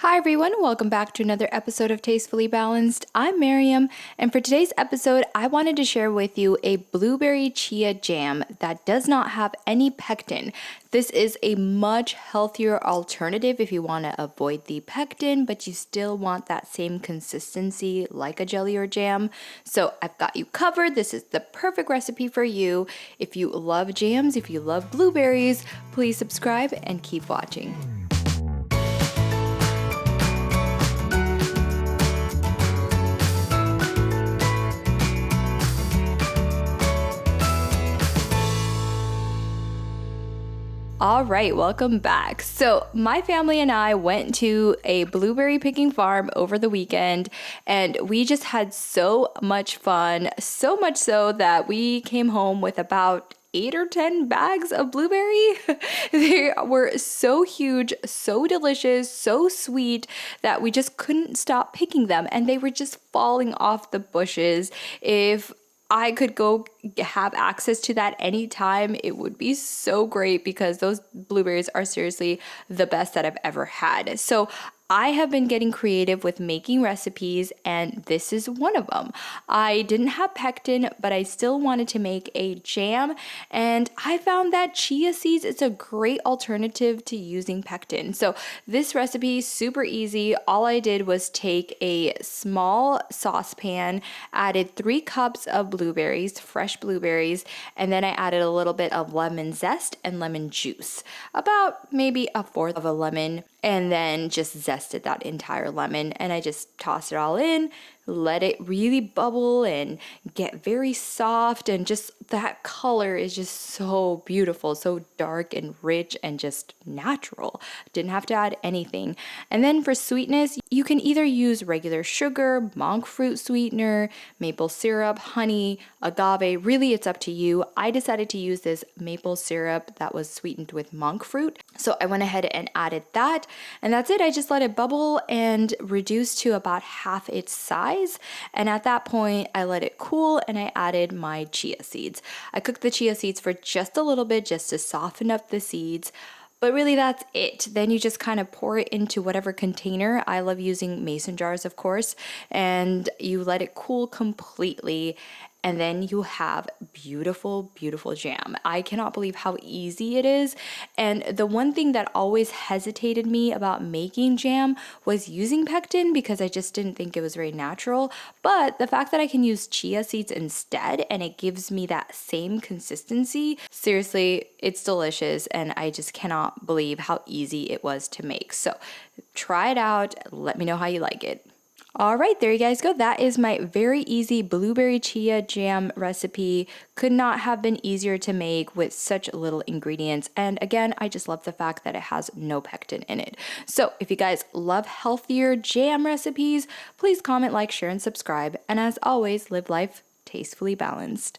Hi everyone, welcome back to another episode of Tastefully Balanced. I'm Miriam, and for today's episode, I wanted to share with you a blueberry chia jam that does not have any pectin. This is a much healthier alternative if you want to avoid the pectin, but you still want that same consistency like a jelly or jam. So I've got you covered. This is the perfect recipe for you. If you love jams, if you love blueberries, please subscribe and keep watching. All right, welcome back. So my family and I went to a blueberry picking farm over the weekend, and we just had so much fun, so much so that we came home with about 8 or 10 bags of blueberry. They were so huge, so delicious, so sweet that we just couldn't stop picking them, and they were just falling off the bushes. If I could go have access to that anytime, it would be so great because those blueberries are seriously the best that I've ever had. So I have been getting creative with making recipes, and this is one of them. I didn't have pectin, but I still wanted to make a jam, and I found that chia seeds is a great alternative to using pectin. So this recipe is super easy. All I did was take a small saucepan, added 3 cups of blueberries, fresh blueberries, and then I added a little bit of lemon zest and lemon juice, about maybe a fourth of a lemon, and then just zested that entire lemon, and I just tossed it all in, let it really bubble and get very soft, and just that color is just so beautiful, so dark and rich and just natural. Didn't have to add anything. And then for sweetness, you can either use regular sugar, monk fruit sweetener, maple syrup, honey, agave. Really, it's up to you. I decided to use this maple syrup that was sweetened with monk fruit, so I went ahead and added that, and that's it. I just let it bubble and reduce to about half its size, and at that point I let it cool and I added my chia seeds. I cooked the chia seeds for just a little bit just to soften up the seeds. But really, that's it. Then you just kind of pour it into whatever container. I love using mason jars, of course, and you let it cool completely. And then you have beautiful, beautiful jam. I cannot believe how easy it is. And the one thing that always hesitated me about making jam was using pectin because I just didn't think it was very natural. But the fact that I can use chia seeds instead and it gives me that same consistency, seriously, it's delicious. And I just cannot believe how easy it was to make. So try it out. Let me know how you like it. All right, there you guys go. That is my very easy blueberry chia jam recipe. Could not have been easier to make with such little ingredients. And again, I just love the fact that it has no pectin in it. So if you guys love healthier jam recipes, please comment, like, share, and subscribe. And as always, live life tastefully balanced.